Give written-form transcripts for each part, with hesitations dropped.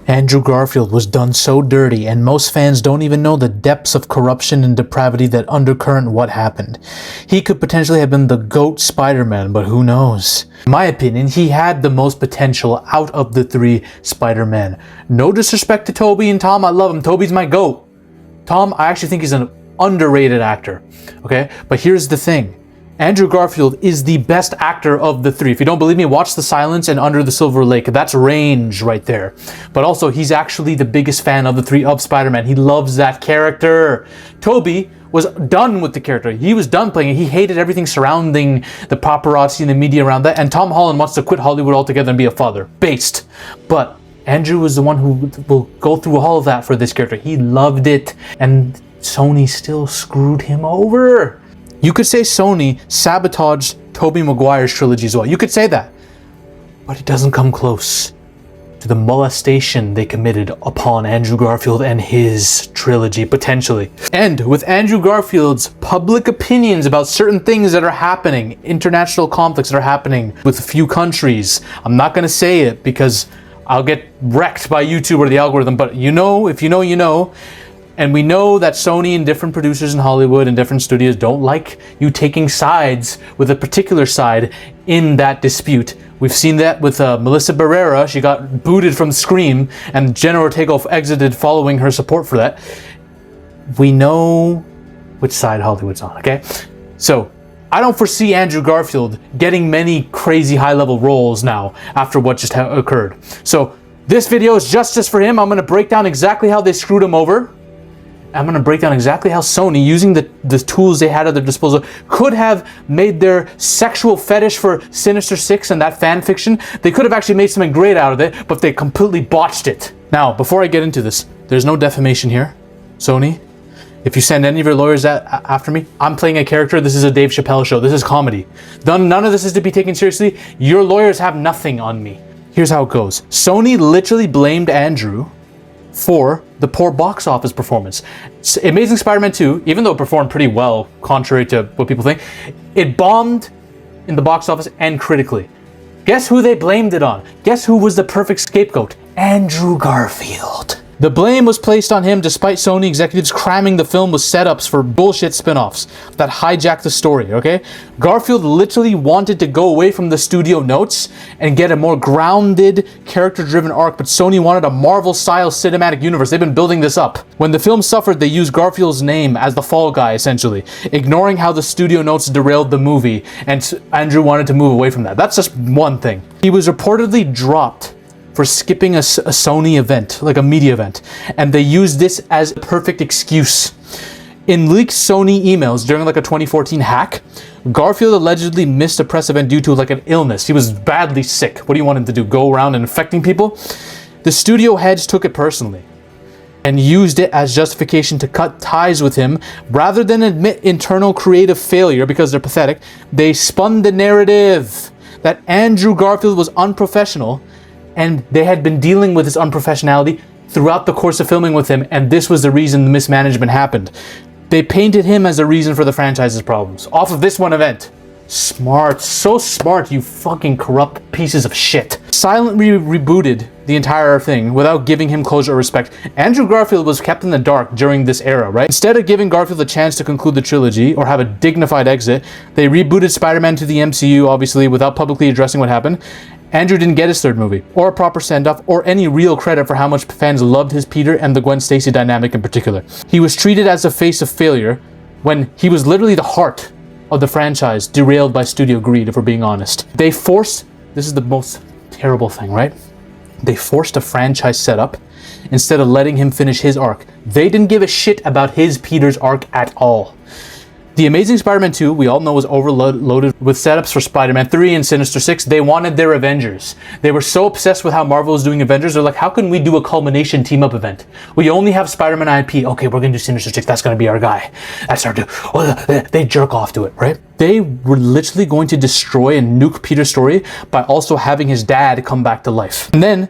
Andrew Garfield was done so dirty, and most fans don't even know the depths of corruption and depravity that undercurrent what happened. He could potentially have been the GOAT Spider-Man, but who knows? In my opinion, he had the most potential out of the 3 Spider-Men. No disrespect to Tobey and Tom, I love him. Tobey's my GOAT. Tom, I actually think he's an underrated actor, okay? But here's the thing. Andrew Garfield is the best actor of the 3. If you don't believe me, watch The Silence and Under the Silver Lake. That's range right there. But also, he's actually the biggest fan of the 3 of Spider-Man. He loves that character. Tobey was done with the character. He was done playing it. He hated everything surrounding the paparazzi and the media around that. And Tom Holland wants to quit Hollywood altogether and be a father. Based. But Andrew was the one who will go through all of that for this character. He loved it. And Sony still screwed him over. You could say Sony sabotaged Tobey Maguire's trilogy as well. You could say that. But it doesn't come close to the molestation they committed upon Andrew Garfield and his trilogy, potentially. And with Andrew Garfield's public opinions about certain things that are happening, international conflicts that are happening with a few countries, I'm not going to say it because I'll get wrecked by YouTube or the algorithm, but you know, if you know, you know. And we know that Sony and different producers in Hollywood and different studios don't like you taking sides with a particular side in that dispute. We've seen that with Melissa Barrera. She got booted from Scream, and Jenna Ortega exited following her support for that. We know which side Hollywood's on, okay? So, I don't foresee Andrew Garfield getting many crazy high-level roles now after what just occurred. So, this video is justice for him. I'm going to break down exactly how they screwed him over. I'm going to break down exactly how Sony, using the tools they had at their disposal, could have made their sexual fetish for Sinister 6 and that fan fiction. They could have actually made something great out of it, but they completely botched it. Now, before I get into this, there's no defamation here. Sony, if you send any of your lawyers after me, I'm playing a character. This is a Dave Chappelle show. This is comedy. None of this is to be taken seriously. Your lawyers have nothing on me. Here's how it goes. Sony literally blamed Andrew for the poor box office performance. Amazing Spider-Man 2, even though it performed pretty well, contrary to what people think, it bombed in the box office and critically. Guess who they blamed it on? Guess who was the perfect scapegoat? Andrew Garfield. The blame was placed on him despite Sony executives cramming the film with setups for bullshit spin-offs that hijacked the story, okay? Garfield literally wanted to go away from the studio notes and get a more grounded, character-driven arc, but Sony wanted a Marvel-style cinematic universe. They've been building this up. When the film suffered, they used Garfield's name as the fall guy, essentially, ignoring how the studio notes derailed the movie, and Andrew wanted to move away from that. That's just one thing. He was reportedly dropped for skipping a Sony event, like a media event. And they used this as a perfect excuse. In leaked Sony emails during like a 2014 hack, Garfield allegedly missed a press event due to like an illness. He was badly sick. What do you want him to do? Go around and infecting people? The studio heads took it personally and used it as justification to cut ties with him. Rather than admit internal creative failure because they're pathetic, they spun the narrative that Andrew Garfield was unprofessional, and they had been dealing with his unprofessionality throughout the course of filming with him, and this was the reason the mismanagement happened. They painted him as a reason for the franchise's problems. Off of this one event. Smart. So smart, you fucking corrupt pieces of shit. Silently rebooted the entire thing without giving him closure or respect. Andrew Garfield was kept in the dark during this era, right? Instead of giving Garfield a chance to conclude the trilogy or have a dignified exit, they rebooted Spider-Man to the MCU, obviously, without publicly addressing what happened. Andrew didn't get his third movie, or a proper send-off, or any real credit for how much fans loved his Peter and the Gwen Stacy dynamic in particular. He was treated as a face of failure when he was literally the heart of the franchise, derailed by studio greed, if we're being honest. They forced, this is the most terrible thing, right? They forced a franchise setup instead of letting him finish his arc. They didn't give a shit about his Peter's arc at all. The Amazing Spider-Man 2, we all know, was overloaded with setups for Spider-Man 3 and Sinister 6. They wanted their Avengers. They were so obsessed with how Marvel was doing Avengers, they're like, how can we do a culmination team-up event? We only have Spider-Man IP. Okay, we're going to do Sinister 6. That's going to be our guy. That's our dude. Oh, they jerk off to it, right? They were literally going to destroy and nuke Peter's story by also having his dad come back to life. And then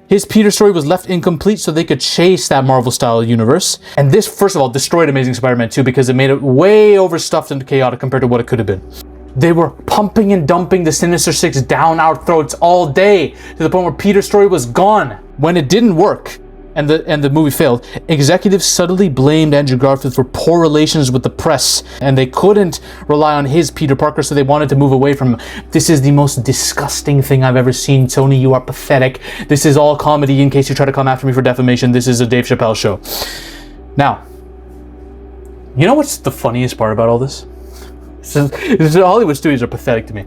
his Peter story was left incomplete so they could chase that Marvel-style universe. And this, first of all, destroyed Amazing Spider-Man 2 because it made it way overstuffed and chaotic compared to what it could have been. They were pumping and dumping the Sinister Six down our throats all day to the point where Peter's story was gone. When it didn't work and the movie failed, executives subtly blamed Andrew Garfield for poor relations with the press, and they couldn't rely on his Peter Parker, so they wanted to move away from him. This is the most disgusting thing I've ever seen. Sony, you are pathetic. This is all comedy in case you try to come after me for defamation. This is a Dave Chappelle show. Now, you know what's the funniest part about all this? Hollywood studios are pathetic to me.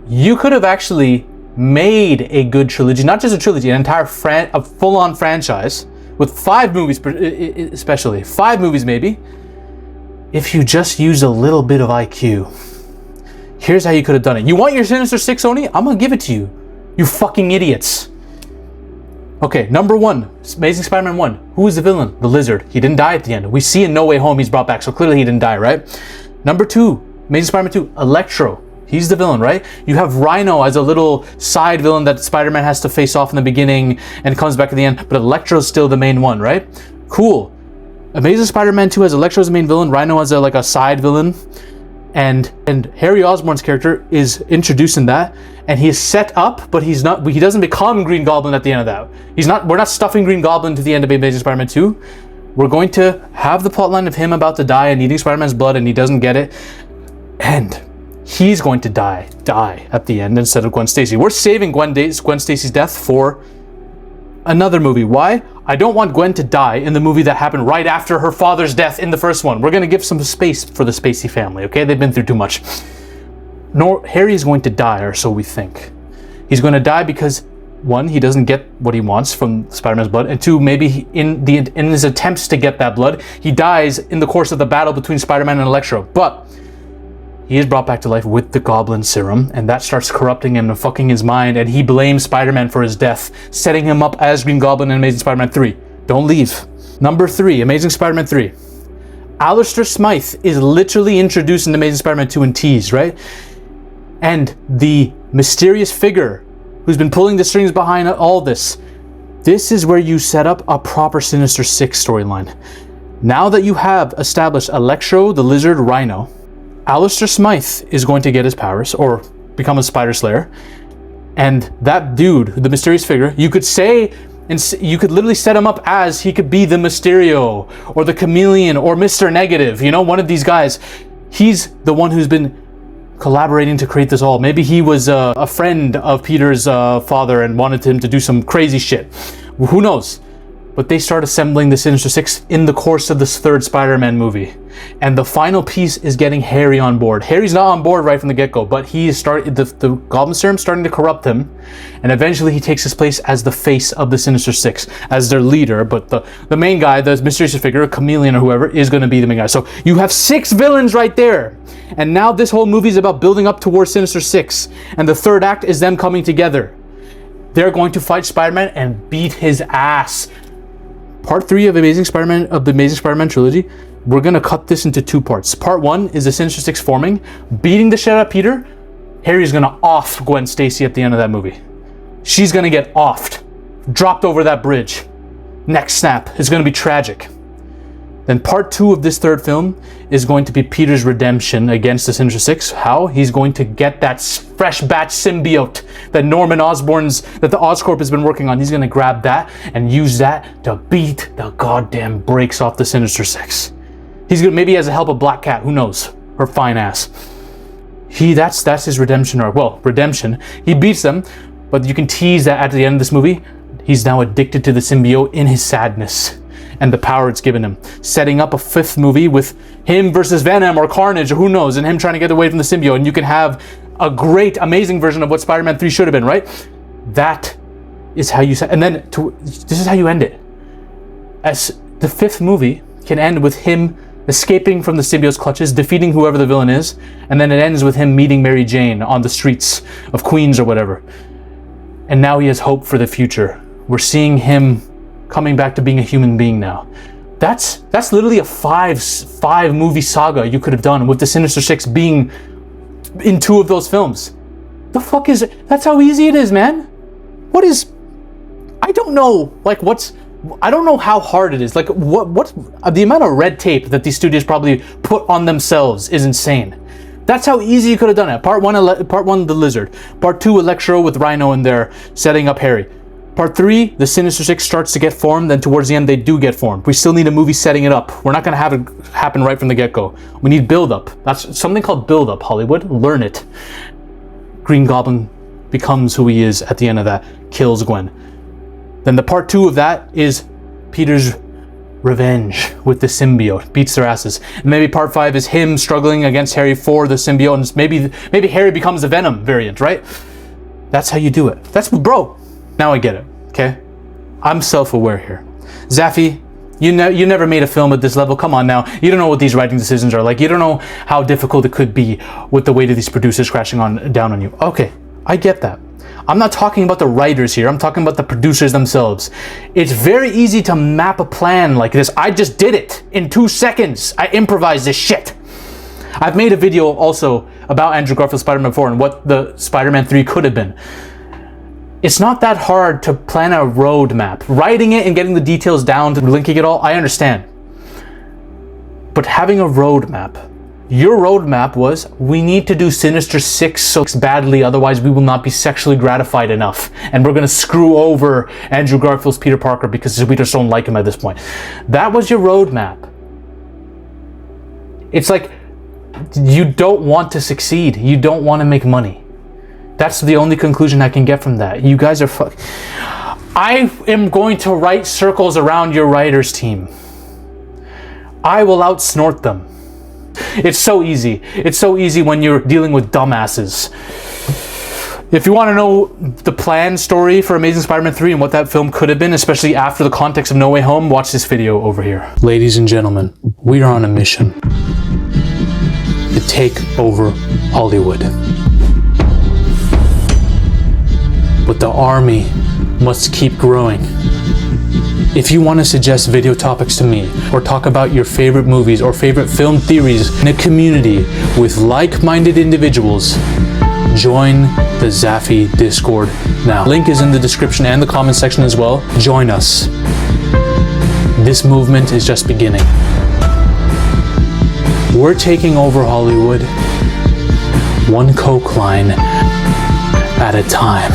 You could have actually made a good trilogy, not just a trilogy, an entire a full-on franchise with 5 movies, especially 5 movies maybe, if you just used a little bit of IQ. Here's how you could have done it. You want your Sinister Six, Sony? I'm gonna give it to you. You fucking idiots. Okay, number 1, Amazing Spider-Man 1. Who is the villain? The Lizard. He didn't die at the end. We see in No Way Home he's brought back, so clearly he didn't die, right? Number 2, Amazing Spider-Man 2, Electro. He's the villain, right? You have Rhino as a little side villain that Spider-Man has to face off in the beginning and comes back at the end, but Electro's still the main one, right? Cool. Amazing Spider-Man 2 has Electro as the main villain, Rhino as a side villain, and Harry Osborn's character is introduced in that, and he is set up, but he doesn't become Green Goblin at the end of that. We're not stuffing Green Goblin to the end of Amazing Spider-Man 2. We're going to have the plotline of him about to die and needing Spider-Man's blood, and he doesn't get it. And he's going to die at the end instead of Gwen Stacy. We're saving Gwen Stacy's death for another movie. Why? I don't want Gwen to die in the movie that happened right after her father's death in the first one. We're going to give some space for the Spacey family, okay? They've been through too much. Harry is going to die, or so we think. He's going to die because, 1, he doesn't get what he wants from Spider-Man's blood, and 2, maybe in his attempts to get that blood, he dies in the course of the battle between Spider-Man and Electro. But he is brought back to life with the Goblin Serum, and that starts corrupting him and fucking his mind, and he blames Spider-Man for his death, setting him up as Green Goblin in Amazing Spider-Man 3. Don't leave. Number 3, Amazing Spider-Man 3. Alistair Smythe is literally introduced in Amazing Spider-Man 2 and teased, right? And the mysterious figure who's been pulling the strings behind all this. This is where you set up a proper Sinister Six storyline. Now that you have established Electro, the Lizard, Rhino, Alistair Smythe is going to get his powers, or become a Spider Slayer. And that dude, the mysterious figure, you could say, and you could literally set him up as he could be the Mysterio, or the Chameleon, or Mr. Negative, you know, one of these guys. He's the one who's been collaborating to create this all. Maybe he was a friend of Peter's father and wanted him to do some crazy shit. Who knows? But they start assembling the Sinister Six in the course of this 3rd Spider-Man movie. And the final piece is getting Harry on board. Harry's not on board right from the get-go, but he is the Goblin Serum starting to corrupt him, and eventually he takes his place as the face of the Sinister Six, as their leader, but the main guy, the mysterious figure, a Chameleon or whoever, is going to be the main guy. So you have 6 villains right there, and now this whole movie is about building up towards Sinister Six, and the 3rd act is them coming together. They're going to fight Spider-Man and beat his ass. Part 3 of the Amazing Spider-Man trilogy, we're going to cut this into 2 parts. Part 1 is the Sinister Six forming, beating the shit out of Peter. Harry's going to off Gwen Stacy at the end of that movie. She's going to get offed, dropped over that bridge. Neck snap. It's going to be tragic. Then part 2 of this 3rd film is going to be Peter's redemption against the Sinister Six. How? He's going to get that fresh batch symbiote that that the Oscorp has been working on. He's going to grab that and use that to beat the goddamn brakes off the Sinister Six. Maybe he has the help of Black Cat. Who knows? Her fine ass. That's his redemption arc. Well, redemption. He beats them, but you can tease that at the end of this movie, he's now addicted to the symbiote in his sadness and the power it's given him, setting up a 5th movie with him versus Venom or Carnage or who knows, and him trying to get away from the symbiote, and you can have a great, amazing version of what Spider-Man 3 should have been, right? That is how you set, and then this is how you end it. As the 5th movie can end with him escaping from the symbiote's clutches, defeating whoever the villain is, and then it ends with him meeting Mary Jane on the streets of Queens or whatever. And now he has hope for the future. We're seeing him coming back to being a human being now. That's literally a 5 movie saga you could have done with the Sinister Six being in 2 of those films. The fuck is it? That's how easy it is, man. I don't know, I don't know how hard it is. Like, what the amount of red tape that these studios probably put on themselves is insane. That's how easy you could have done it. Part one, the Lizard. Part 2, Electro with Rhino in there, setting up Harry. Part 3, the Sinister Six starts to get formed, then towards the end they do get formed. We still need a movie setting it up. We're not going to have it happen right from the get-go. We need build-up. That's something called build-up, Hollywood. Learn it. Green Goblin becomes who he is at the end of that, kills Gwen. Then the part 2 of that is Peter's revenge with the symbiote, beats their asses. And maybe part 5 is him struggling against Harry for the symbiote, and maybe Harry becomes the Venom variant, right? That's how you do it. That's, bro. Now I get it, okay? I'm self-aware here. Zaffy, you never made a film at this level. Come on now. You don't know what these writing decisions are like. You don't know how difficult it could be with the weight of these producers crashing down on you. Okay, I get that. I'm not talking about the writers here. I'm talking about the producers themselves. It's very easy to map a plan like this. I just did it in 2 seconds. I improvised this shit. I've made a video also about Andrew Garfield Spider Man 4 and what the Spider-Man 3 could have been. It's not that hard to plan a roadmap. Writing it and getting the details down to linking it all, I understand. But having a roadmap, your roadmap was, we need to do Sinister Six so badly, otherwise we will not be sexually gratified enough. And we're gonna screw over Andrew Garfield's Peter Parker because we just don't like him at this point. That was your roadmap. It's like, you don't want to succeed. You don't want to make money. That's the only conclusion I can get from that. You guys are I am going to write circles around your writers team. I will outsnort them. It's so easy. It's so easy when you're dealing with dumbasses. If you want to know the planned story for Amazing Spider-Man 3 and what that film could have been, especially after the context of No Way Home, watch this video over here. Ladies and gentlemen, we are on a mission to take over Hollywood. But the army must keep growing. If you want to suggest video topics to me, or talk about your favorite movies or favorite film theories in a community with like-minded individuals, join the Zaffy Discord now. Link is in the description and the comment section as well. Join us. This movement is just beginning. We're taking over Hollywood, one coke line at a time.